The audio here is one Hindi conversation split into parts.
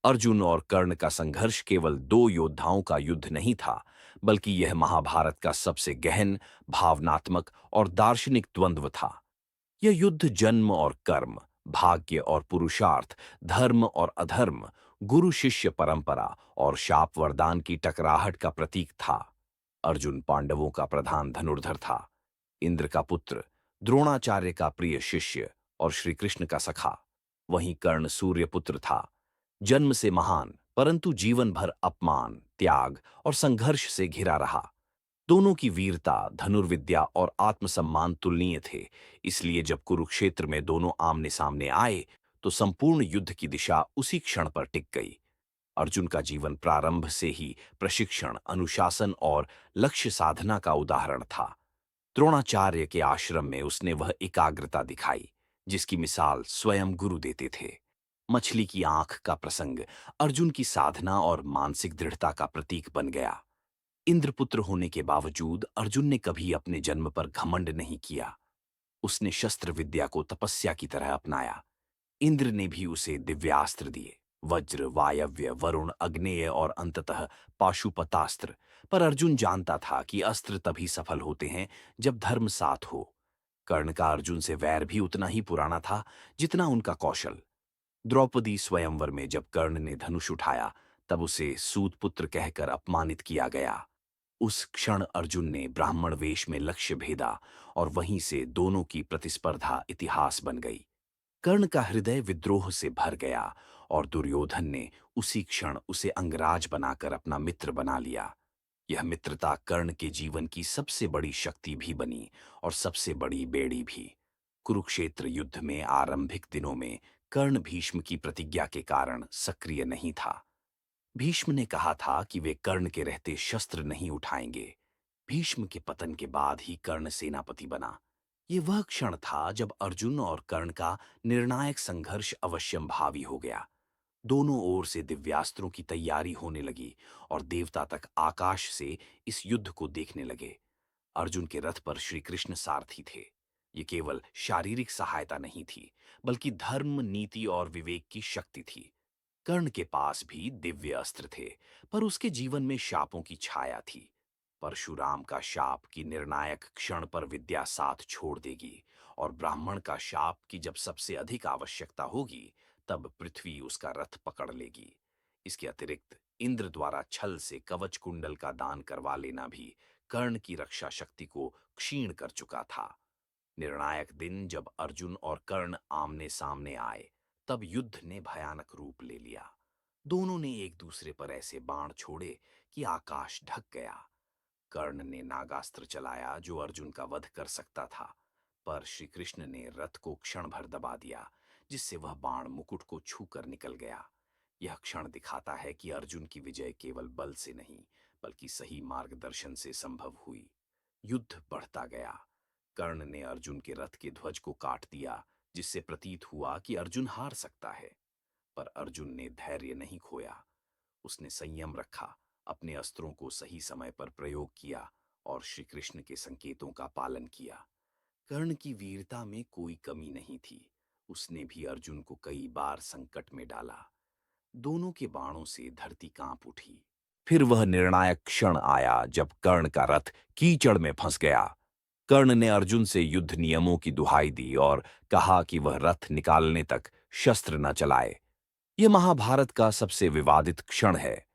अर्जुन और कर्ण का संघर्ष केवल दो योद्धाओं का युद्ध नहीं था, बल्कि यह महाभारत का सबसे गहन, भावनात्मक और दार्शनिक द्वंद्व था। यह युद्ध जन्म और कर्म, भाग्य और पुरुषार्थ, धर्म और अधर्म, गुरु शिष्य परंपरा और शाप वरदान की टकराहट का प्रतीक था। अर्जुन पांडवों का प्रधान धनुर्धर था, इंद्र का पुत्र, द्रोणाचार्य का प्रिय शिष्य और श्री कृष्ण का सखा। वहीं कर्ण सूर्यपुत्र था, जन्म से महान, परंतु जीवन भर अपमान, त्याग और संघर्ष से घिरा रहा। दोनों की वीरता, धनुर्विद्या और आत्मसम्मान तुलनीय थे। इसलिए जब कुरुक्षेत्र में दोनों आमने सामने आए, तो संपूर्ण युद्ध की दिशा उसी क्षण पर टिक गई। अर्जुन का जीवन प्रारंभ से ही प्रशिक्षण, अनुशासन और लक्ष्य साधना का उदाहरण था। द्रोणाचार्य के आश्रम में उसने वह एकाग्रता दिखाई, जिसकी मिसाल स्वयं गुरु देते थे। मछली की आंख का प्रसंग अर्जुन की साधना और मानसिक दृढ़ता का प्रतीक बन गया। इंद्रपुत्र होने के बावजूद अर्जुन ने कभी अपने जन्म पर घमंड नहीं किया। उसने शस्त्र विद्या को तपस्या की तरह अपनाया। इंद्र ने भी उसे दिव्यास्त्र दिए, वज्र, वायव्य, वरुण, अग्नेय और अंततः पाशुपतास्त्र। पर अर्जुन जानता था कि अस्त्र तभी सफल होते हैं जब धर्म साथ हो। कर्ण का अर्जुन से वैर भी उतना ही पुराना था जितना उनका कौशल। द्रौपदी स्वयंवर में जब कर्ण ने धनुष उठाया, तब उसे सूतपुत्र कहकर अपमानित किया गया। उस क्षण अर्जुन ने ब्राह्मण वेश में लक्ष्य भेदा और वहीं से दोनों की प्रतिस्पर्धा इतिहास बन गई। कर्ण का हृदय विद्रोह से भर गया और दुर्योधन ने उसी क्षण उसे अंगराज बनाकर अपना मित्र बना लिया। यह मित्रता कर्ण के जीवन की सबसे बड़ी शक्ति भी बनी और सबसे बड़ी बेड़ी भी। कुरुक्षेत्र युद्ध में आरंभिक दिनों में कर्ण भीष्म की प्रतिज्ञा के कारण सक्रिय नहीं था। भीष्म ने कहा था कि वे कर्ण के रहते शस्त्र नहीं उठाएंगे। भीष्म के पतन के बाद ही कर्ण सेनापति बना। ये वह क्षण था जब अर्जुन और कर्ण का निर्णायक संघर्ष अवश्यंभावी हो गया। दोनों ओर से दिव्यास्त्रों की तैयारी होने लगी और देवता तक आकाश से इस युद्ध को देखने लगे। अर्जुन के रथ पर श्री कृष्ण सारथी थे। ये केवल शारीरिक सहायता नहीं थी, बल्कि धर्म, नीति और विवेक की शक्ति थी। कर्ण के पास भी दिव्य अस्त्र थे, पर उसके जीवन में शापों की छाया थी। परशुराम का शाप की निर्णायक क्षण पर विद्या साथ छोड़ देगी, और ब्राह्मण का शाप की जब सबसे अधिक आवश्यकता होगी, तब पृथ्वी उसका रथ पकड़ लेगी। इसके अतिरिक्त इंद्र द्वारा छल से कवच कुंडल का दान करवा लेना भी कर्ण की रक्षा शक्ति को क्षीण कर चुका था। निर्णायक दिन जब अर्जुन और कर्ण आमने सामने आए, तब युद्ध ने भयानक रूप ले लिया। दोनों ने एक दूसरे पर ऐसे बाण छोड़े कि आकाश ढक गया। कर्ण ने नागास्त्र चलाया जो अर्जुन का वध कर सकता था, पर श्री कृष्ण ने रथ को क्षण भर दबा दिया, जिससे वह बाण मुकुट को छूकर निकल गया। यह क्षण दिखाता है कि अर्जुन की विजय केवल बल से नहीं, बल्कि सही मार्गदर्शन से संभव हुई। युद्ध बढ़ता गया। कर्ण ने अर्जुन के रथ के ध्वज को काट दिया, जिससे प्रतीत हुआ कि अर्जुन हार सकता है। पर अर्जुन ने धैर्य नहीं खोया। उसने संयम रखा, अपने अस्त्रों को सही समय पर प्रयोग किया और श्री कृष्ण के संकेतों का पालन किया। कर्ण की वीरता में कोई कमी नहीं थी। उसने भी अर्जुन को कई बार संकट में डाला। दोनों के बाणों से धरती कांप उठी। फिर वह निर्णायक क्षण आया जब कर्ण का रथ कीचड़ में फंस गया। कर्ण ने अर्जुन से युद्ध नियमों की दुहाई दी और कहा कि वह रथ निकालने तक शस्त्र न चलाए। यह महाभारत का सबसे विवादित क्षण है।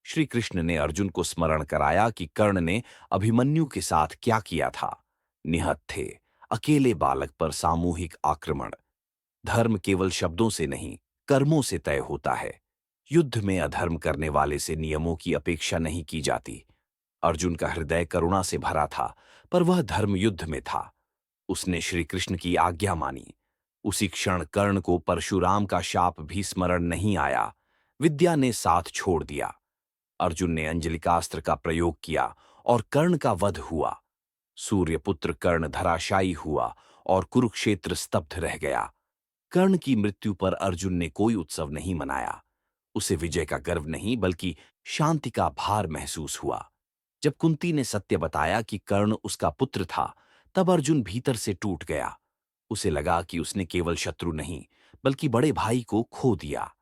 श्री कृष्ण ने अर्जुन को स्मरण कराया कि कर्ण ने अभिमन्यु के साथ क्या किया था। निहत थे, अकेले बालक पर सामूहिक आक्रमण। धर्म केवल शब्दों से नहीं, कर्मों से तय होता है। युद्ध में अधर्म करने वाले से नियमों की अपेक्षा नहीं की जाती। अर्जुन का हृदय करुणा से भरा था, पर वह धर्म युद्ध में था। उसने श्री कृष्ण की आज्ञा मानी। उसी क्षण कर्ण को परशुराम का शाप भी स्मरण नहीं आया। विद्या ने साथ छोड़ दिया। अर्जुन ने अंजलिकास्त्र का प्रयोग किया और कर्ण का वध हुआ। सूर्यपुत्र कर्ण धराशायी हुआ और कुरुक्षेत्र स्तब्ध रह गया। कर्ण की मृत्यु पर अर्जुन ने कोई उत्सव नहीं मनाया। उसे विजय का गर्व नहीं, बल्कि शांति का भार महसूस हुआ। जब कुंती ने सत्य बताया कि कर्ण उसका पुत्र था, तब अर्जुन भीतर से टूट गया। उसे लगा कि उसने केवल शत्रु नहीं, बल्कि बड़े भाई को खो दिया।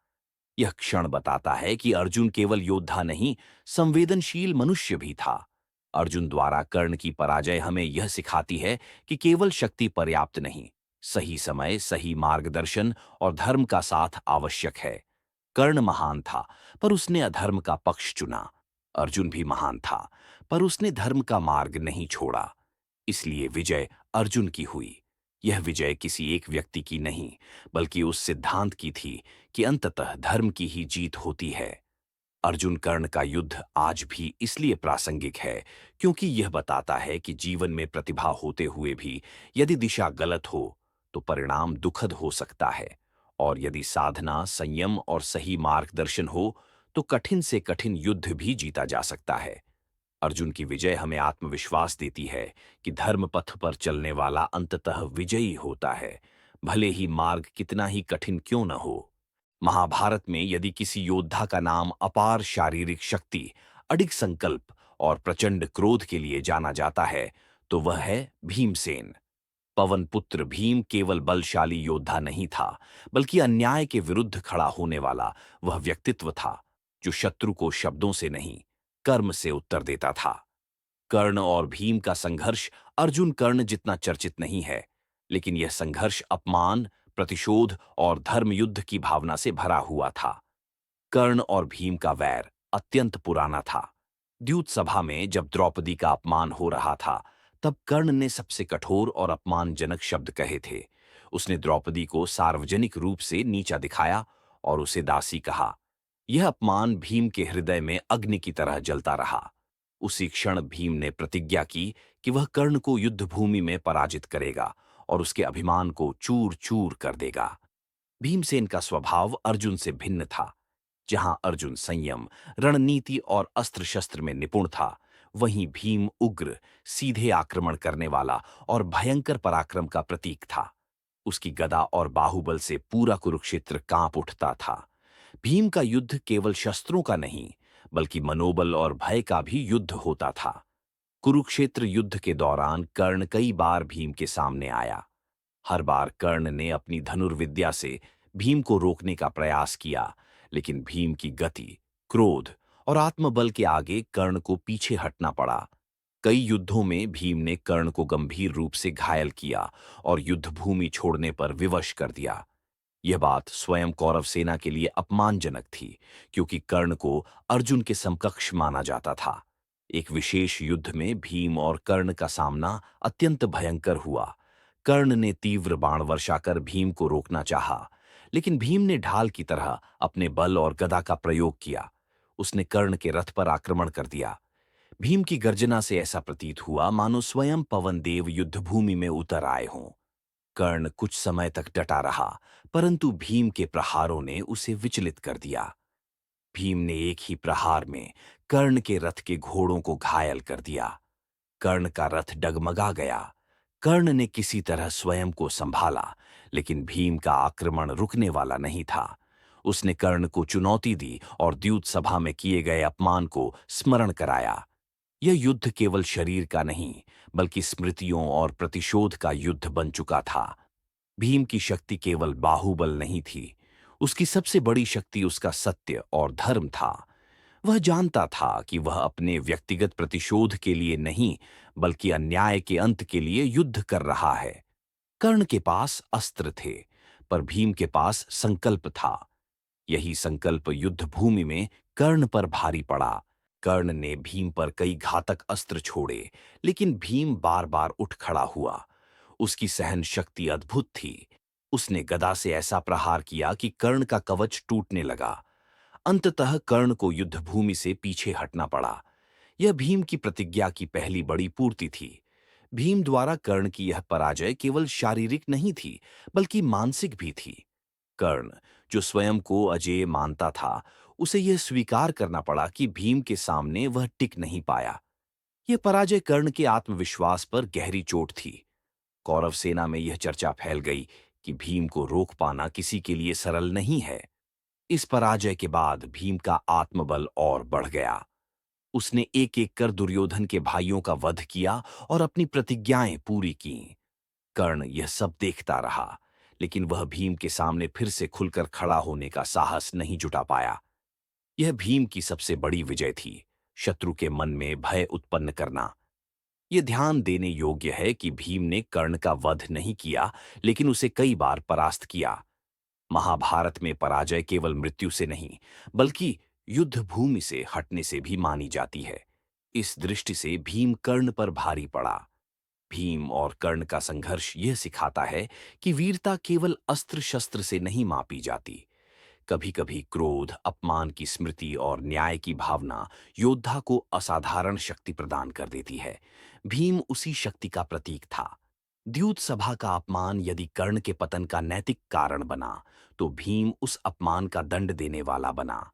यह क्षण बताता है कि अर्जुन केवल योद्धा नहीं, संवेदनशील मनुष्य भी था। अर्जुन द्वारा कर्ण की पराजय हमें यह सिखाती है कि केवल शक्ति पर्याप्त नहीं, सही समय, सही मार्गदर्शन और धर्म का साथ आवश्यक है। कर्ण महान था, पर उसने अधर्म का पक्ष चुना। अर्जुन भी महान था, पर उसने धर्म का मार्ग नहीं छोड़ा। इसलिए विजय अर्जुन की हुई। यह विजय किसी एक व्यक्ति की नहीं, बल्कि उस सिद्धांत की थी कि अंततः धर्म की ही जीत होती है। अर्जुन कर्ण का युद्ध आज भी इसलिए प्रासंगिक है क्योंकि यह बताता है कि जीवन में प्रतिभा होते हुए भी यदि दिशा गलत हो तो परिणाम दुखद हो सकता है, और यदि साधना, संयम और सही मार्गदर्शन हो तो कठिन से कठिन युद्ध भी जीता जा सकता है। अर्जुन की विजय हमें आत्मविश्वास देती है कि धर्म पथ पर चलने वाला अंततः विजयी होता है, भले ही मार्ग कितना ही कठिन क्यों न हो। महाभारत में यदि किसी योद्धा का नाम अपार शारीरिक शक्ति, अडिग संकल्प और प्रचंड क्रोध के लिए जाना जाता है तो वह है भीमसेन। पवन पुत्र भीम केवल बलशाली योद्धा नहीं था, बल्कि अन्याय के विरुद्ध खड़ा होने वाला वह व्यक्तित्व था जो शत्रु को शब्दों से नहीं, कर्म से उत्तर देता था। कर्ण और भीम का संघर्ष अर्जुन कर्ण जितना चर्चित नहीं है, लेकिन यह संघर्ष अपमान, प्रतिशोध और धर्म युद्ध की भावना से भरा हुआ था। कर्ण और भीम का वैर अत्यंत पुराना था। द्यूत सभा में जब द्रौपदी का अपमान हो रहा था, तब कर्ण ने सबसे कठोर और अपमानजनक शब्द कहे थे। उसने द्रौपदी को सार्वजनिक रूप से नीचा दिखाया और उसे दासी कहा। यह अपमान भीम के हृदय में अग्नि की तरह जलता रहा। उसी क्षण भीम ने प्रतिज्ञा की कि वह कर्ण को युद्धभूमि में पराजित करेगा और उसके अभिमान को चूर चूर कर देगा। भीमसेन का स्वभाव अर्जुन से भिन्न था। जहां अर्जुन संयम, रणनीति और अस्त्र शस्त्र में निपुण था, वहीं भीम उग्र, सीधे आक्रमण करने वाला और भयंकर पराक्रम का प्रतीक था। उसकी गदा और बाहुबल से पूरा कुरुक्षेत्र कांप उठता था। भीम का युद्ध केवल शस्त्रों का नहीं, बल्कि मनोबल और भय का भी युद्ध होता था। कुरुक्षेत्र युद्ध के दौरान कर्ण कई बार भीम के सामने आया। हर बार कर्ण ने अपनी धनुर्विद्या से भीम को रोकने का प्रयास किया, लेकिन भीम की गति, क्रोध और आत्मबल के आगे कर्ण को पीछे हटना पड़ा। कई युद्धों में भीम ने कर्ण को गंभीर रूप से घायल किया और युद्धभूमि छोड़ने पर विवश कर दिया। यह बात स्वयं कौरव सेना के लिए अपमानजनक थी, क्योंकि कर्ण को अर्जुन के समकक्ष माना जाता था। एक विशेष युद्ध में भीम और कर्ण का सामना अत्यंत भयंकर हुआ। कर्ण ने तीव्र बाण वर्षा कर भीम को रोकना चाहा, लेकिन भीम ने ढाल की तरह अपने बल और गदा का प्रयोग किया। उसने कर्ण के रथ पर आक्रमण कर दिया। भीम की गर्जना से ऐसा प्रतीत हुआ मानो स्वयं पवन देव युद्धभूमि में उतर आए हों। कर्ण कुछ समय तक डटा रहा, परंतु भीम के प्रहारों ने उसे विचलित कर दिया। भीम ने एक ही प्रहार में कर्ण के रथ के घोड़ों को घायल कर दिया। कर्ण का रथ डगमगा गया। कर्ण ने किसी तरह स्वयं को संभाला, लेकिन भीम का आक्रमण रुकने वाला नहीं था। उसने कर्ण को चुनौती दी और द्यूत सभा में किए गए अपमान को स्मरण कराया। यह युद्ध केवल शरीर का नहीं, बल्कि स्मृतियों और प्रतिशोध का युद्ध बन चुका था। भीम की शक्ति केवल बाहुबल नहीं थी, उसकी सबसे बड़ी शक्ति उसका सत्य और धर्म था। वह जानता था कि वह अपने व्यक्तिगत प्रतिशोध के लिए नहीं, बल्कि अन्याय के अंत के लिए युद्ध कर रहा है। कर्ण के पास अस्त्र थे, पर भीम के पास संकल्प था। यही संकल्प युद्ध भूमि में कर्ण पर भारी पड़ा। कर्ण ने भीम पर कई घातक अस्त्र छोड़े, लेकिन भीम बार बार उठ खड़ा हुआ। उसकी सहन शक्ति अद्भुत थी। उसने गदा से ऐसा प्रहार किया कि कर्ण का कवच टूटने लगा। अंततः कर्ण को युद्धभूमि से पीछे हटना पड़ा। यह भीम की प्रतिज्ञा की पहली बड़ी पूर्ति थी। भीम द्वारा कर्ण की यह पराजय केवल शारीरिक नहीं थी, बल्कि मानसिक भी थी। कर्ण, जो स्वयं को अजेय मानता था, उसे यह स्वीकार करना पड़ा कि भीम के सामने वह टिक नहीं पाया। यह पराजय कर्ण के आत्मविश्वास पर गहरी चोट थी। कौरव सेना में यह चर्चा फैल गई कि भीम को रोक पाना किसी के लिए सरल नहीं है। इस पराजय के बाद भीम का आत्मबल और बढ़ गया। उसने एक एक कर दुर्योधन के भाइयों का वध किया और अपनी प्रतिज्ञाएं पूरी कीं। कर्ण यह सब देखता रहा, लेकिन वह भीम के सामने फिर से खुलकर खड़ा होने का साहस नहीं जुटा पाया। यह भीम की सबसे बड़ी विजय थी, शत्रु के मन में भय उत्पन्न करना। यह ध्यान देने योग्य है कि भीम ने कर्ण का वध नहीं किया, लेकिन उसे कई बार परास्त किया। महाभारत में पराजय केवल मृत्यु से नहीं, बल्कि युद्ध भूमि से हटने से भी मानी जाती है। इस दृष्टि से भीम कर्ण पर भारी पड़ा। भीम और कर्ण का संघर्ष यह सिखाता है कि वीरता केवल अस्त्र शस्त्र से नहीं मापी जाती। कभी कभी क्रोध, अपमान की स्मृति और न्याय की भावना योद्धा को असाधारण शक्ति प्रदान कर देती है। भीम उसी शक्ति का प्रतीक था। द्यूत सभा का अपमान यदि कर्ण के पतन का नैतिक कारण बना, तो भीम उस अपमान का दंड देने वाला बना।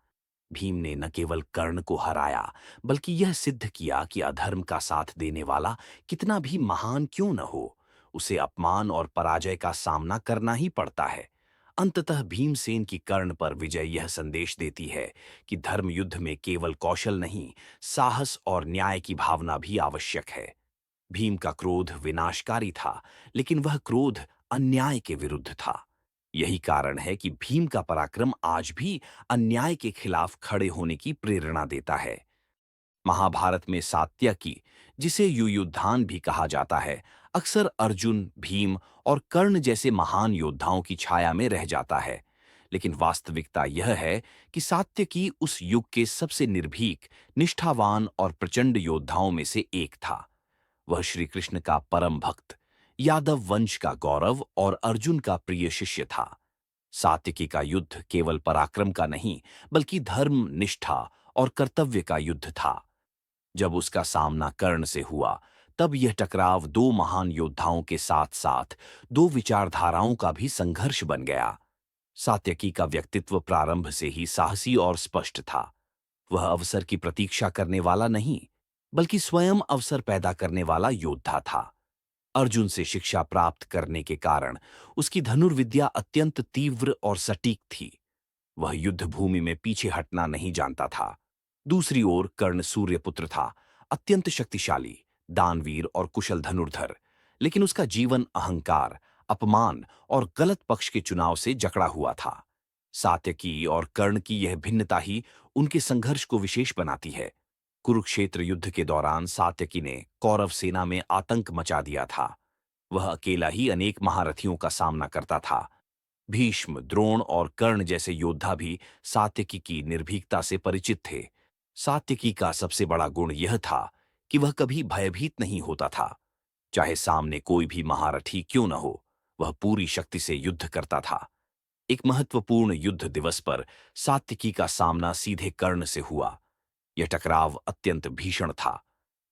भीम ने न केवल कर्ण को हराया, बल्कि यह सिद्ध किया कि अधर्म का साथ देने वाला कितना भी महान क्यों न हो, उसे अपमान और पराजय का सामना करना ही पड़ता है। अंततः भीमसेन की कर्ण पर विजय यह संदेश देती है कि धर्म युद्ध में केवल कौशल नहीं, साहस और न्याय की भावना भी आवश्यक है। भीम का क्रोध विनाशकारी था, लेकिन वह क्रोध अन्याय के विरुद्ध था। यही कारण है कि भीम का पराक्रम आज भी अन्याय के खिलाफ खड़े होने की प्रेरणा देता है। महाभारत में सात्यकी, जिसे युयुधान भी कहा जाता है, अक्सर अर्जुन, भीम और कर्ण जैसे महान योद्धाओं की छाया में रह जाता है। लेकिन वास्तविकता यह है कि सात्यकी उस युग के सबसे निर्भीक, निष्ठावान और प्रचंड योद्धाओं में से एक था। वह श्री कृष्ण का परम भक्त, यादव वंश का गौरव और अर्जुन का प्रिय शिष्य था। सात्यकी का युद्ध केवल पराक्रम का नहीं, बल्कि धर्म, निष्ठा और कर्तव्य का युद्ध था। जब उसका सामना कर्ण से हुआ, तब यह टकराव दो महान योद्धाओं के साथ साथ दो विचारधाराओं का भी संघर्ष बन गया। सात्यकी का व्यक्तित्व प्रारंभ से ही साहसी और स्पष्ट था। वह अवसर की प्रतीक्षा करने वाला नहीं, बल्कि स्वयं अवसर पैदा करने वाला योद्धा था। अर्जुन से शिक्षा प्राप्त करने के कारण उसकी धनुर्विद्या अत्यंत तीव्र और सटीक थी। वह युद्ध भूमि में पीछे हटना नहीं जानता था। दूसरी ओर कर्ण सूर्यपुत्र था, अत्यंत शक्तिशाली, दानवीर और कुशल धनुर्धर, लेकिन उसका जीवन अहंकार, अपमान और गलत पक्ष के चुनाव से जकड़ा हुआ था। सात्यकी और कर्ण की यह भिन्नता ही उनके संघर्ष को विशेष बनाती है। कुरुक्षेत्र युद्ध के दौरान सात्यकी ने कौरव सेना में आतंक मचा दिया था। वह अकेला ही अनेक महारथियों का सामना करता था। भीष्म, द्रोण और कर्ण जैसे योद्धा भी सात्यकी की निर्भीकता से परिचित थे। सात्यकी का सबसे बड़ा गुण यह था कि वह कभी भयभीत नहीं होता था। चाहे सामने कोई भी महारथी क्यों न हो, वह पूरी शक्ति से युद्ध करता था। एक महत्वपूर्ण युद्ध दिवस पर सात्यकी का सामना सीधे कर्ण से हुआ। यह टकराव अत्यंत भीषण था।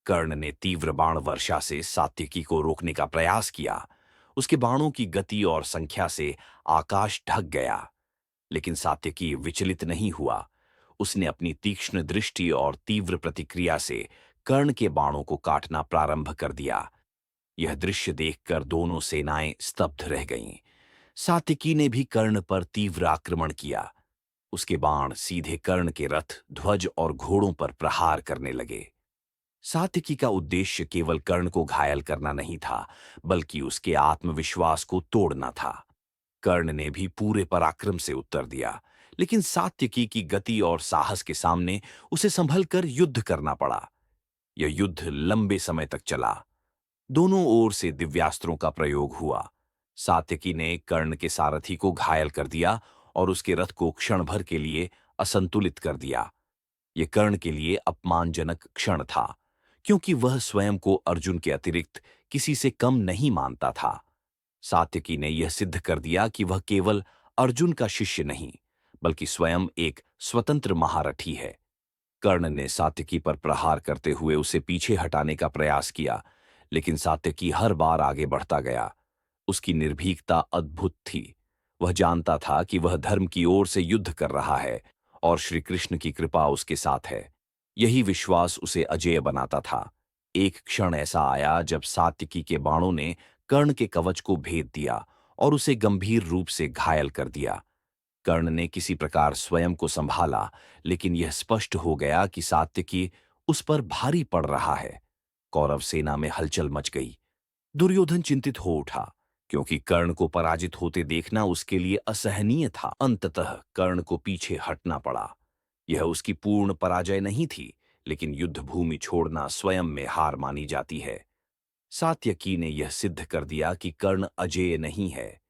कर्ण ने तीव्र बाण वर्षा से सात्यकी को रोकने का प्रयास किया। उसके बाणों की गति और संख्या से आकाश ढक गया, लेकिन सात्यकी विचलित नहीं हुआ। उसने अपनी तीक्ष्ण दृष्टि और तीव्र प्रतिक्रिया से कर्ण के बाणों को काटना प्रारंभ कर दिया। यह दृश्य देखकर दोनों सेनाएं स्तब्ध रह गईं। सात्यकी ने भी कर्ण पर तीव्र आक्रमण किया। उसके बाण सीधे कर्ण के रथ, ध्वज और घोड़ों पर प्रहार करने लगे। सात्यकी का उद्देश्य केवल कर्ण को घायल करना नहीं था, बल्कि उसके आत्मविश्वास को तोड़ना था। कर्ण ने भी पूरे पराक्रम से उत्तर दिया, लेकिन सात्यकी की गति और साहस के सामने उसे संभलकर युद्ध करना पड़ा। यह युद्ध लंबे समय तक चला। दोनों ओर से दिव्यास्त्रों का प्रयोग हुआ। सात्यकी ने कर्ण के सारथी को घायल कर दिया और उसके रथ को क्षण भर के लिए असंतुलित कर दिया। यह कर्ण के लिए अपमानजनक क्षण था, क्योंकि वह स्वयं को अर्जुन के अतिरिक्त किसी से कम नहीं मानता था। सात्यकी ने यह सिद्ध कर दिया कि वह केवल अर्जुन का शिष्य नहीं, बल्कि स्वयं एक स्वतंत्र महारथी है। कर्ण ने सात्यकी पर प्रहार करते हुए उसे पीछे हटाने का प्रयास किया, लेकिन सात्यकी हर बार आगे बढ़ता गया। उसकी निर्भीकता अद्भुत थी। वह जानता था कि वह धर्म की ओर से युद्ध कर रहा है और श्री कृष्ण की कृपा उसके साथ है। यही विश्वास उसे अजेय बनाता था। एक क्षण ऐसा आया जब सात्यकी के बाणों ने कर्ण के कवच को भेद दिया और उसे गंभीर रूप से घायल कर दिया। कर्ण ने किसी प्रकार स्वयं को संभाला, लेकिन यह स्पष्ट हो गया कि सात्यकी उस पर भारी पड़ रहा है। कौरव सेना में हलचल मच गई। दुर्योधन चिंतित हो उठा। क्योंकि कर्ण को पराजित होते देखना उसके लिए असहनीय था। अंततः कर्ण को पीछे हटना पड़ा। यह उसकी पूर्ण पराजय नहीं थी, लेकिन युद्ध भूमि छोड़ना स्वयं में हार मानी जाती है। सात्यकी ने यह सिद्ध कर दिया कि कर्ण अजेय नहीं है।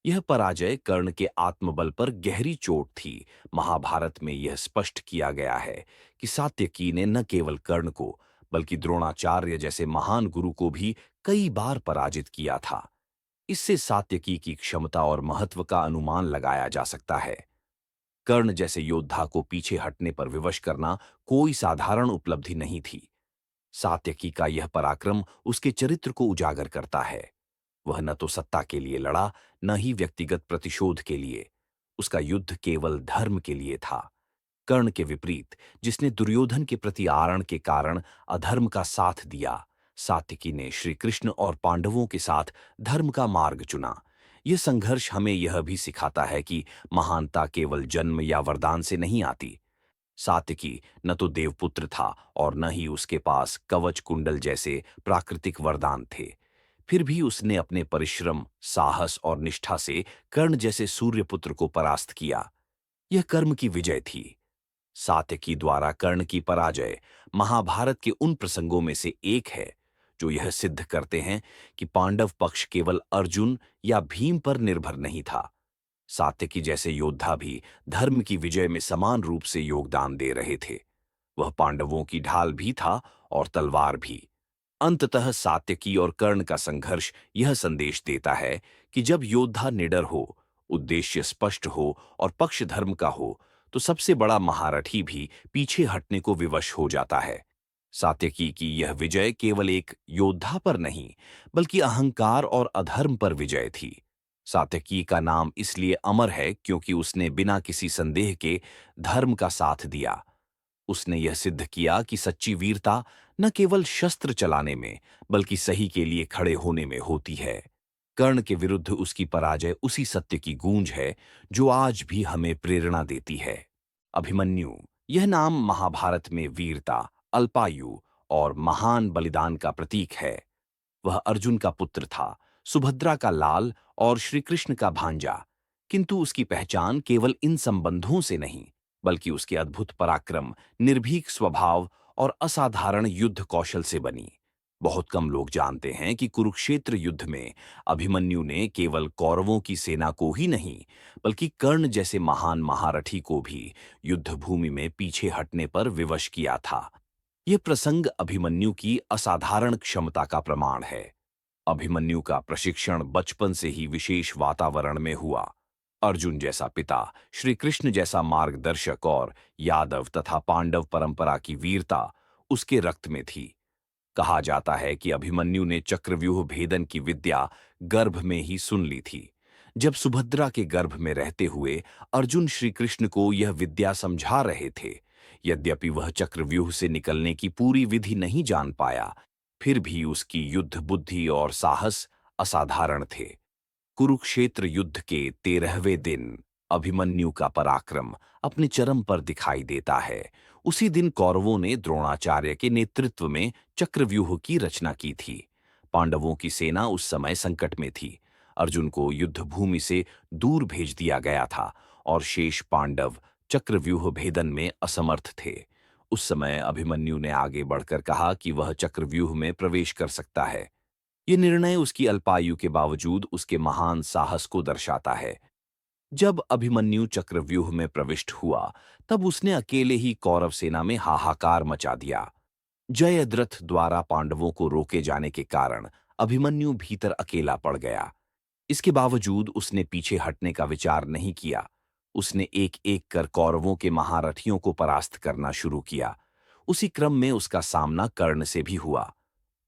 यह पराजय कर्ण के आत्मबल पर गहरी चोट थी। महाभारत में यह स्पष्ट किया गया है कि सात्यकी ने न केवल कर्ण को, बल्कि द्रोणाचार्य जैसे महान गुरु को भी कई बार पराजित किया था। इससे सात्यकी की क्षमता और महत्व का अनुमान लगाया जा सकता है। कर्ण जैसे योद्धा को पीछे हटने पर विवश करना कोई साधारण उपलब्धि नहीं थी। सात्यकी का यह पराक्रम उसके चरित्र को उजागर करता है। वह न तो सत्ता के लिए लड़ा, न ही व्यक्तिगत प्रतिशोध के लिए। उसका युद्ध केवल धर्म के लिए था। कर्ण के विपरीत, जिसने दुर्योधन के प्रति आरण के कारण अधर्म का साथ दिया, सात्यकी ने श्री कृष्ण और पांडवों के साथ धर्म का मार्ग चुना। यह संघर्ष हमें यह भी सिखाता है कि महानता केवल जन्म या वरदान से नहीं आती। सात्यकी न तो देवपुत्र था और न ही उसके पास कवच कुंडल जैसे प्राकृतिक वरदान थे। फिर भी उसने अपने परिश्रम, साहस और निष्ठा से कर्ण जैसे सूर्यपुत्र को परास्त किया। यह कर्म की विजय थी। सात्यकी द्वारा कर्ण की पराजय महाभारत के उन प्रसंगों में से एक है जो यह सिद्ध करते हैं कि पांडव पक्ष केवल अर्जुन या भीम पर निर्भर नहीं था। सात्यकी जैसे योद्धा भी धर्म की विजय में समान रूप से योगदान दे रहे थे। वह पांडवों की ढाल भी था और तलवार भी। अंततः सात्यकी और कर्ण का संघर्ष यह संदेश देता है कि जब योद्धा निडर हो, उद्देश्य स्पष्ट हो और पक्ष धर्म का हो, तो सबसे बड़ा महारथी भी पीछे हटने को विवश हो जाता है। सात्यकी की यह विजय केवल एक योद्धा पर नहीं, बल्कि अहंकार और अधर्म पर विजय थी। सात्यकी का नाम इसलिए अमर है क्योंकि उसने बिना किसी संदेह के धर्म का साथ दिया। उसने यह सिद्ध किया कि सच्ची वीरता न केवल शस्त्र चलाने में, बल्कि सही के लिए खड़े होने में होती है। कर्ण के विरुद्ध उसकी पराजय उसी सत्य की गूंज है जो आज भी हमें प्रेरणा देती है। अभिमन्यु, यह नाम महाभारत में वीरता, अल्पायु और महान बलिदान का प्रतीक है। वह अर्जुन का पुत्र था, सुभद्रा का लाल और श्री कृष्ण का भांजा। किंतु उसकी पहचान केवल इन संबंधों से नहीं, बल्कि उसके अद्भुत पराक्रम, निर्भीक स्वभाव और असाधारण युद्ध कौशल से बनी। बहुत कम लोग जानते हैं कि कुरुक्षेत्र युद्ध में अभिमन्यु ने केवल कौरवों की सेना को ही नहीं, बल्कि कर्ण जैसे महान महारथी को भी युद्ध भूमि में पीछे हटने पर विवश किया था। यह प्रसंग अभिमन्यु की असाधारण क्षमता का प्रमाण है। अभिमन्यु का प्रशिक्षण बचपन से ही विशेष वातावरण में हुआ। अर्जुन जैसा पिता, श्री कृष्ण जैसा मार्गदर्शक और यादव तथा पांडव परंपरा की वीरता उसके रक्त में थी। कहा जाता है कि अभिमन्यु ने चक्रव्यूह भेदन की विद्या गर्भ में ही सुन ली थी। जब सुभद्रा के गर्भ में रहते हुए अर्जुन श्री कृष्ण को यह विद्या समझा रहे थे। यद्यपि वह चक्रव्यूह से निकलने की पूरी विधि नहीं जान पाया, फिर भी उसकी युद्ध बुद्धि और साहस असाधारण थे। कुरुक्षेत्र युद्ध के 13वें दिन अभिमन्यु का पराक्रम अपने चरम पर दिखाई देता है। उसी दिन कौरवों ने द्रोणाचार्य के नेतृत्व में चक्रव्यूह की रचना की थी। पांडवों की सेना उस समय संकट में थी। अर्जुन को युद्ध भूमि से दूर भेज दिया गया था और शेष पांडव चक्रव्यूह भेदन में असमर्थ थे। उस समय अभिमन्यु ने आगे बढ़कर कहा कि वह चक्रव्यूह में प्रवेश कर सकता है। यह निर्णय उसकी अल्पायु के बावजूद उसके महान साहस को दर्शाता है। जब अभिमन्यु चक्रव्यूह में प्रविष्ट हुआ, तब उसने अकेले ही कौरव सेना में हाहाकार मचा दिया। जयद्रथ द्वारा पांडवों को रोके जाने के कारण अभिमन्यु भीतर अकेला पड़ गया। इसके बावजूद उसने पीछे हटने का विचार नहीं किया। उसने एक-एक कर कौरवों के महारथियों को परास्त करना शुरू किया। उसी क्रम में उसका सामना कर्ण से भी हुआ।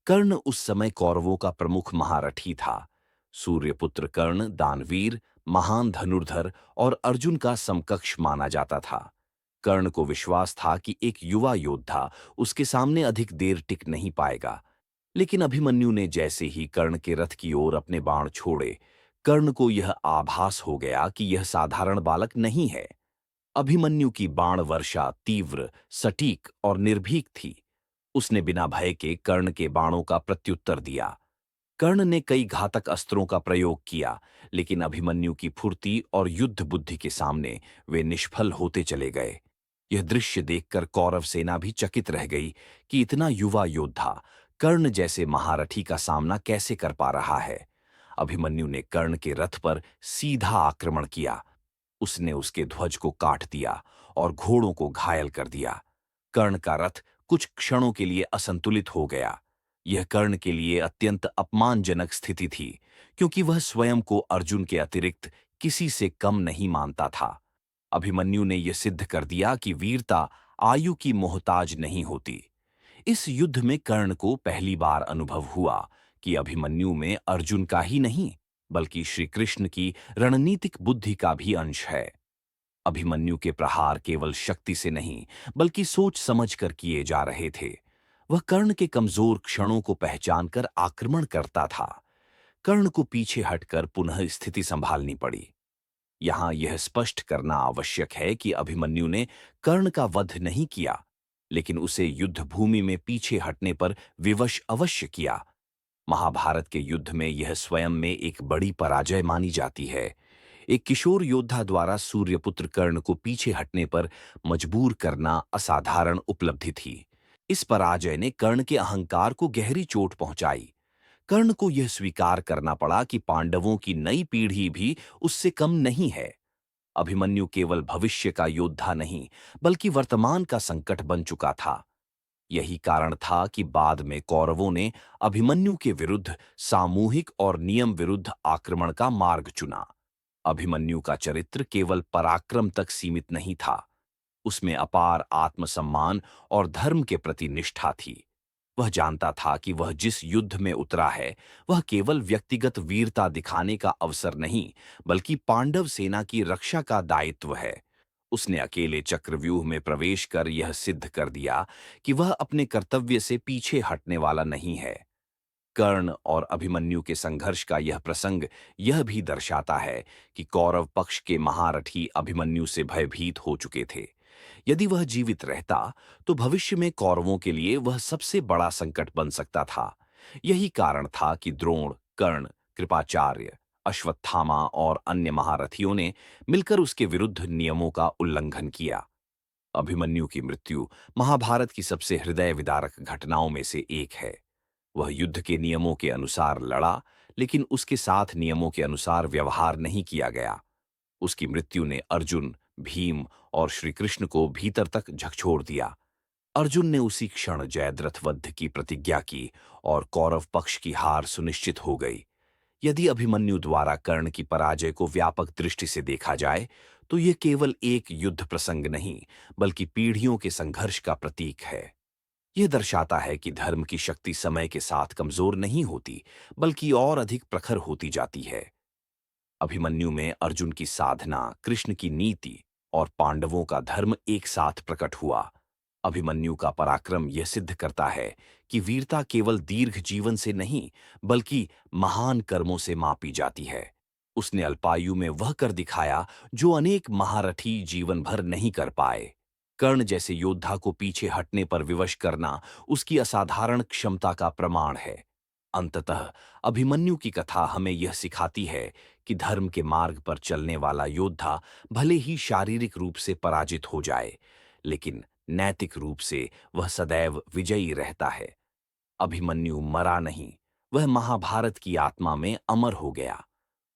कर्ण उस समय कौरवों का प्रमुख महारथी था। सूर्यपुत्र कर्ण दानवीर, महान धनुर्धर और अर्जुन का समकक्ष माना जाता था। कर्ण को विश्वास था कि एक युवा योद्धा उसके सामने अधिक देर टिक नहीं पाएगा। लेकिन अभिमन्यु ने जैसे ही कर्ण के रथ की ओर अपने बाण छोड़े, कर्ण को यह आभास हो गया कि यह साधारण बालक नहीं है। अभिमन्यु की बाण वर्षा तीव्र, सटीक और निर्भीक थी। उसने बिना भय के कर्ण के बाणों का प्रत्युत्तर दिया। कर्ण ने कई घातक अस्त्रों का प्रयोग किया, लेकिन अभिमन्यु की फुर्ती और युद्ध बुद्धि के सामने वे निष्फल होते चले गए। यह दृश्य देखकर कौरव सेना भी चकित रह गई कि इतना युवा योद्धा कर्ण जैसे महारथी का सामना कैसे कर पा रहा है। अभिमन्यु ने कर्ण के रथ पर सीधा आक्रमण किया। उसने उसके ध्वज को काट दिया और घोड़ों को घायल कर दिया। कर्ण का रथ कुछ क्षणों के लिए असंतुलित हो गया। यह कर्ण के लिए अत्यंत अपमानजनक स्थिति थी, क्योंकि वह स्वयं को अर्जुन के अतिरिक्त किसी से कम नहीं मानता था। अभिमन्यु ने यह सिद्ध कर दिया कि वीरता आयु की मोहताज नहीं होती। इस युद्ध में कर्ण को पहली बार अनुभव हुआ कि अभिमन्यु में अर्जुन का ही नहीं, बल्कि श्री कृष्ण की रणनीतिक बुद्धि का भी अंश है। अभिमन्यु के प्रहार केवल शक्ति से नहीं, बल्कि सोच समझ कर किए जा रहे थे। वह कर्ण के कमजोर क्षणों को पहचानकर आक्रमण करता था। कर्ण को पीछे हटकर पुनः स्थिति संभालनी पड़ी। यहां यह स्पष्ट करना आवश्यक है कि अभिमन्यु ने कर्ण का वध नहीं किया, लेकिन उसे युद्ध भूमि में पीछे हटने पर विवश अवश्य किया। महाभारत के युद्ध में यह स्वयं में एक बड़ी पराजय मानी जाती है। एक किशोर योद्धा द्वारा सूर्यपुत्र कर्ण को पीछे हटने पर मजबूर करना असाधारण उपलब्धि थी। इस पराजय ने कर्ण के अहंकार को गहरी चोट पहुंचाई। कर्ण को यह स्वीकार करना पड़ा कि पांडवों की नई पीढ़ी भी उससे कम नहीं है। अभिमन्यु केवल भविष्य का योद्धा नहीं, बल्कि वर्तमान का संकट बन चुका था। यही कारण था कि बाद में कौरवों ने अभिमन्यु के विरुद्ध सामूहिक और नियम विरुद्ध आक्रमण का मार्ग चुना। अभिमन्यु का चरित्र केवल पराक्रम तक सीमित नहीं था। उसमें अपार आत्मसम्मान और धर्म के प्रति निष्ठा थी। वह जानता था कि वह जिस युद्ध में उतरा है, वह केवल व्यक्तिगत वीरता दिखाने का अवसर नहीं, बल्कि पांडव सेना की रक्षा का दायित्व है। उसने अकेले चक्रव्यूह में प्रवेश कर यह सिद्ध कर दिया कि वह अपने कर्तव्य से पीछे हटने वाला नहीं है। कर्ण और अभिमन्यु के संघर्ष का यह प्रसंग यह भी दर्शाता है कि कौरव पक्ष के महारथी अभिमन्यु से भयभीत हो चुके थे। यदि वह जीवित रहता, तो भविष्य में कौरवों के लिए वह सबसे बड़ा संकट बन सकता था। यही कारण था कि द्रोण, कर्ण, कृपाचार्य, अश्वत्थामा और अन्य महारथियों ने मिलकर उसके विरुद्ध नियमों का उल्लंघन किया। अभिमन्यु की मृत्यु महाभारत की सबसे हृदय विदारक घटनाओं में से एक है। वह युद्ध के नियमों के अनुसार लड़ा, लेकिन उसके साथ नियमों के अनुसार व्यवहार नहीं किया गया। उसकी मृत्यु ने अर्जुन, भीम और श्री कृष्ण को भीतर तक झकझोर दिया। अर्जुन ने उसी क्षण जयद्रथ वध की प्रतिज्ञा की और कौरव पक्ष की हार सुनिश्चित हो गई। यदि अभिमन्यु द्वारा कर्ण की पराजय को व्यापक दृष्टि से देखा जाए, तो यह केवल एक युद्ध प्रसंग नहीं, बल्कि पीढ़ियों के संघर्ष का प्रतीक है। यह दर्शाता है कि धर्म की शक्ति समय के साथ कमजोर नहीं होती, बल्कि और अधिक प्रखर होती जाती है। अभिमन्यु में अर्जुन की साधना, कृष्ण की नीति और पांडवों का धर्म एक साथ प्रकट हुआ। अभिमन्यु का पराक्रम यह सिद्ध करता है कि वीरता केवल दीर्घ जीवन से नहीं, बल्कि महान कर्मों से मापी जाती है। उसने अल्पायु में वह कर दिखाया जो अनेक महारथी जीवन भर नहीं कर पाए। कर्ण जैसे योद्धा को पीछे हटने पर विवश करना उसकी असाधारण क्षमता का प्रमाण है। अंततः अभिमन्यु की कथा हमें यह सिखाती है कि धर्म के मार्ग पर चलने वाला योद्धा भले ही शारीरिक रूप से पराजित हो जाए, लेकिन नैतिक रूप से वह सदैव विजयी रहता है। अभिमन्यु मरा नहीं, वह महाभारत की आत्मा में अमर हो गया।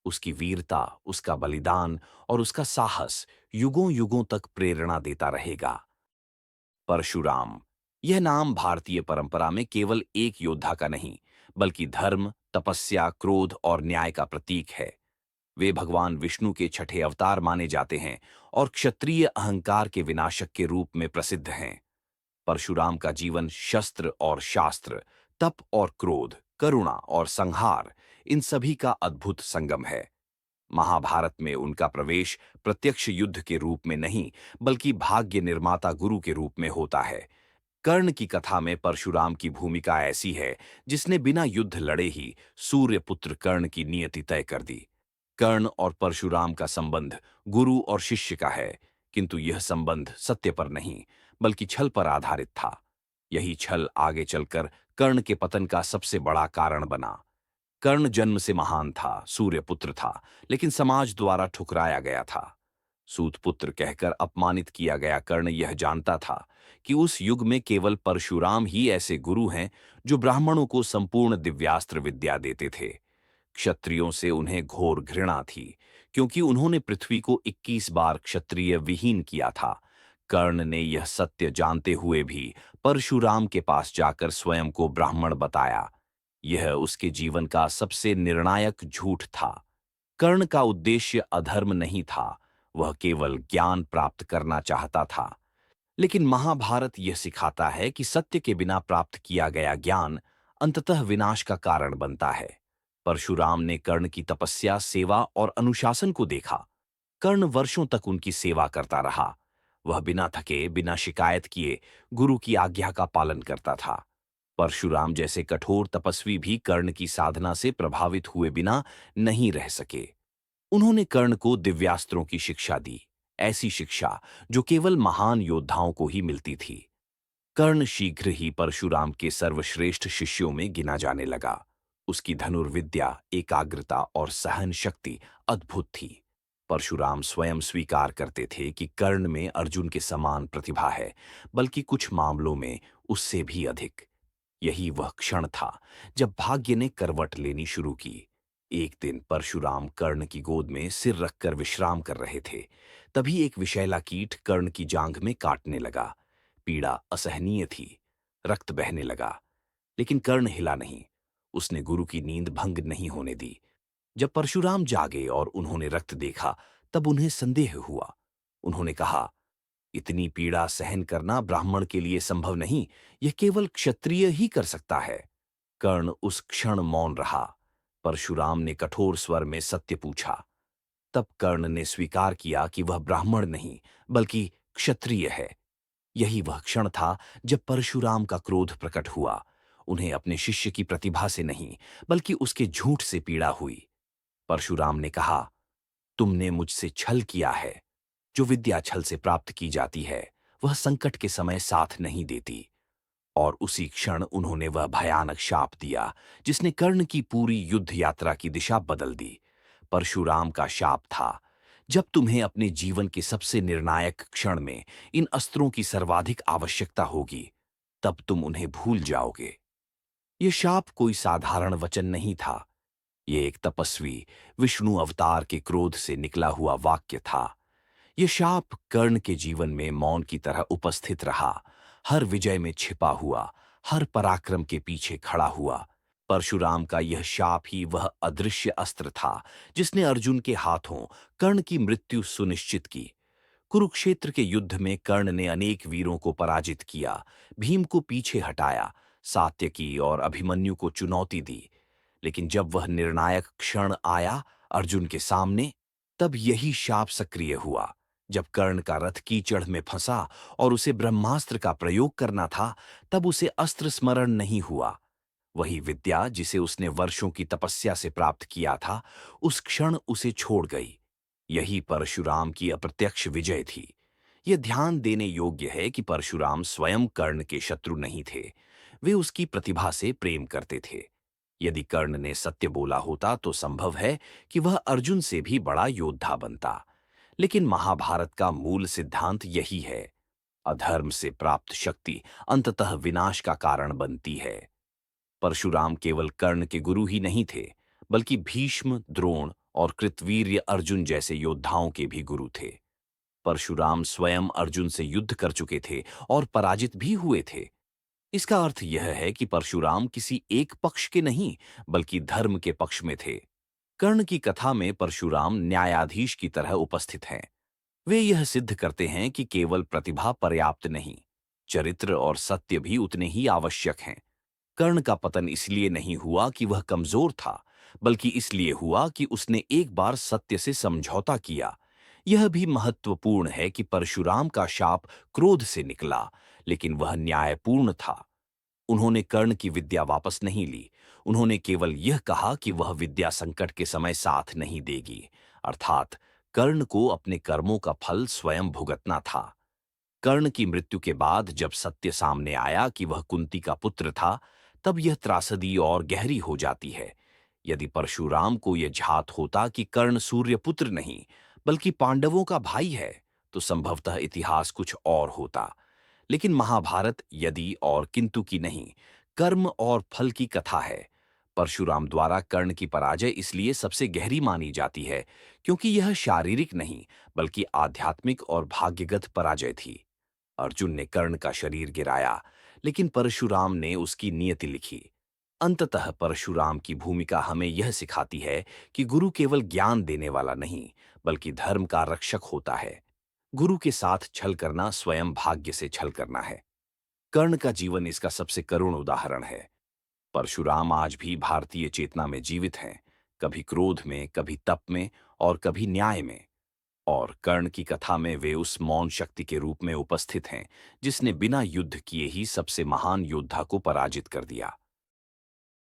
उसकी वीरता, उसका बलिदान और उसका साहस युगों युगों तक प्रेरणा देता रहेगा। परशुराम, यह नाम भारतीय परंपरा में केवल एक योद्धा का नहीं, बल्कि धर्म, तपस्या, क्रोध और न्याय का प्रतीक है। वे भगवान विष्णु के छठे अवतार माने जाते हैं और क्षत्रिय अहंकार के विनाशक के रूप में प्रसिद्ध हैं। परशुराम का जीवन शस्त्र और शास्त्र, तप और क्रोध, करुणा और संहार, इन सभी का अद्भुत संगम है। महाभारत में उनका प्रवेश प्रत्यक्ष युद्ध के रूप में नहीं, बल्कि भाग्य निर्माता गुरु के रूप में होता है। कर्ण की कथा में परशुराम की भूमिका ऐसी है जिसने बिना युद्ध लड़े ही सूर्यपुत्र कर्ण की नियति तय कर दी। कर्ण और परशुराम का संबंध गुरु और शिष्य का है, किंतु यह संबंध सत्य पर नहीं, बल्कि छल पर आधारित था। यही छल आगे चलकर कर्ण के पतन का सबसे बड़ा कारण बना। कर्ण जन्म से महान था, सूर्यपुत्र था, लेकिन समाज द्वारा ठुकराया गया था। सूतपुत्र कहकर अपमानित किया गया कर्ण यह जानता था कि उस युग में केवल परशुराम ही ऐसे गुरु हैं जो ब्राह्मणों को संपूर्ण दिव्यास्त्र विद्या देते थे। क्षत्रियों से उन्हें घोर घृणा थी, क्योंकि उन्होंने पृथ्वी को 21 बार क्षत्रिय विहीन किया था। कर्ण ने यह सत्य जानते हुए भी परशुराम के पास जाकर स्वयं को ब्राह्मण बताया। यह उसके जीवन का सबसे निर्णायक झूठ था। कर्ण का उद्देश्य अधर्म नहीं था, वह केवल ज्ञान प्राप्त करना चाहता था। लेकिन महाभारत यह सिखाता है कि सत्य के बिना प्राप्त किया गया ज्ञान अंततः विनाश का कारण बनता है। परशुराम ने कर्ण की तपस्या, सेवा और अनुशासन को देखा। कर्ण वर्षों तक उनकी सेवा करता रहा। वह बिना थके, बिना शिकायत किए गुरु की आज्ञा का पालन करता था। परशुराम जैसे कठोर तपस्वी भी कर्ण की साधना से प्रभावित हुए बिना नहीं रह सके। उन्होंने कर्ण को दिव्यास्त्रों की शिक्षा दी, ऐसी शिक्षा जो केवल महान योद्धाओं को ही मिलती थी। कर्ण शीघ्र ही परशुराम के सर्वश्रेष्ठ शिष्यों में गिना जाने लगा। उसकी धनुर्विद्या, एकाग्रता और सहन शक्ति अद्भुत थी। परशुराम स्वयं स्वीकार करते थे कि कर्ण में अर्जुन के समान प्रतिभा है, बल्कि कुछ मामलों में उससे भी अधिक। यही वह क्षण था जब भाग्य ने करवट लेनी शुरू की। एक दिन परशुराम कर्ण की गोद में सिर रखकर विश्राम कर रहे थे। तभी एक विषैला कीट कर्ण की जांघ में काटने लगा। पीड़ा असहनीय थी, रक्त बहने लगा, लेकिन कर्ण हिला नहीं। उसने गुरु की नींद भंग नहीं होने दी। जब परशुराम जागे और उन्होंने रक्त देखा, तब उन्हें संदेह हुआ। उन्होंने कहा, इतनी पीड़ा सहन करना ब्राह्मण के लिए संभव नहीं, यह केवल क्षत्रिय ही कर सकता है। कर्ण उस क्षण मौन रहा। परशुराम ने कठोर स्वर में सत्य पूछा। तब कर्ण ने स्वीकार किया कि वह ब्राह्मण नहीं, बल्कि क्षत्रिय है। यही वह क्षण था जब परशुराम का क्रोध प्रकट हुआ। उन्हें अपने शिष्य की प्रतिभा से नहीं, बल्कि उसके झूठ से पीड़ा हुई। परशुराम ने कहा, तुमने मुझसे छल किया है। जो विद्या छल से प्राप्त की जाती है, वह संकट के समय साथ नहीं देती। और उसी क्षण उन्होंने वह भयानक शाप दिया जिसने कर्ण की पूरी युद्ध यात्रा की दिशा बदल दी। परशुराम का शाप था, जब तुम्हें अपने जीवन के सबसे निर्णायक क्षण में इन अस्त्रों की सर्वाधिक आवश्यकता होगी, तब तुम उन्हें भूल जाओगे। यह शाप कोई साधारण वचन नहीं था। यह एक तपस्वी विष्णु अवतार के क्रोध से निकला हुआ वाक्य था। यह शाप कर्ण के जीवन में मौन की तरह उपस्थित रहा, हर विजय में छिपा हुआ, हर पराक्रम के पीछे खड़ा हुआ। परशुराम का यह शाप ही वह अदृश्य अस्त्र था जिसने अर्जुन के हाथों कर्ण की मृत्यु सुनिश्चित की। कुरुक्षेत्र के युद्ध में कर्ण ने अनेक वीरों को पराजित किया, भीम को पीछे हटाया, सात्यकी और अभिमन्यु को चुनौती दी। लेकिन जब वह निर्णायक क्षण आया अर्जुन के सामने, तब यही शाप सक्रिय हुआ। जब कर्ण का रथ कीचड़ में फंसा और उसे ब्रह्मास्त्र का प्रयोग करना था, तब उसे अस्त्र स्मरण नहीं हुआ। वही विद्या जिसे उसने वर्षों की तपस्या से प्राप्त किया था, उस क्षण उसे छोड़ गई। यही परशुराम की अप्रत्यक्ष विजय थी। यह ध्यान देने योग्य है कि परशुराम स्वयं कर्ण के शत्रु नहीं थे, वे उसकी प्रतिभा से प्रेम करते थे। यदि कर्ण ने सत्य बोला होता तो संभव है कि वह अर्जुन से भी बड़ा योद्धा बनता। लेकिन महाभारत का मूल सिद्धांत यही है, अधर्म से प्राप्त शक्ति अंततः विनाश का कारण बनती है। परशुराम केवल कर्ण के गुरु ही नहीं थे, बल्कि भीष्म, द्रोण और कृतवीर्य अर्जुन जैसे योद्धाओं के भी गुरु थे। परशुराम स्वयं अर्जुन से युद्ध कर चुके थे और पराजित भी हुए थे। इसका अर्थ यह है कि परशुराम किसी एक पक्ष के नहीं, बल्कि धर्म के पक्ष में थे। कर्ण की कथा में परशुराम न्यायाधीश की तरह उपस्थित हैं। वे यह सिद्ध करते हैं कि केवल प्रतिभा पर्याप्त नहीं, चरित्र और सत्य भी उतने ही आवश्यक हैं। कर्ण का पतन इसलिए नहीं हुआ कि वह कमजोर था, बल्कि इसलिए हुआ कि उसने एक बार सत्य से समझौता किया। यह भी महत्वपूर्ण है कि परशुराम का शाप क्रोध से निकला, लेकिन वह न्यायपूर्ण था। उन्होंने कर्ण की विद्या वापस नहीं ली। उन्होंने केवल यह कहा कि वह विद्या संकट के समय साथ नहीं देगी, अर्थात कर्ण को अपने कर्मों का फल स्वयं भुगतना था। कर्ण की मृत्यु के बाद जब सत्य सामने आया कि वह कुंती का पुत्र था, तब यह त्रासदी और गहरी हो जाती है। यदि परशुराम को यह झात होता कि कर्ण सूर्यपुत्र नहीं बल्कि पांडवों का भाई है, तो संभवतः इतिहास कुछ और होता। लेकिन महाभारत यदि और किंतु की नहीं, कर्म और फल की कथा है। परशुराम द्वारा कर्ण की पराजय इसलिए सबसे गहरी मानी जाती है क्योंकि यह शारीरिक नहीं बल्कि आध्यात्मिक और भाग्यगत पराजय थी। अर्जुन ने कर्ण का शरीर गिराया, लेकिन परशुराम ने उसकी नियति लिखी। अंततः परशुराम की भूमिका हमें यह सिखाती है कि गुरु केवल ज्ञान देने वाला नहीं बल्कि धर्म का रक्षक होता है। गुरु के साथ छल करना स्वयं भाग्य से छल करना है। कर्ण का जीवन इसका सबसे करुण उदाहरण है। परशुराम आज भी भारतीय चेतना में जीवित हैं, कभी क्रोध में, कभी तप में और कभी न्याय में। और कर्ण की कथा में वे उस मौन शक्ति के रूप में उपस्थित हैं जिसने बिना युद्ध किए ही सबसे महान योद्धा को पराजित कर दिया।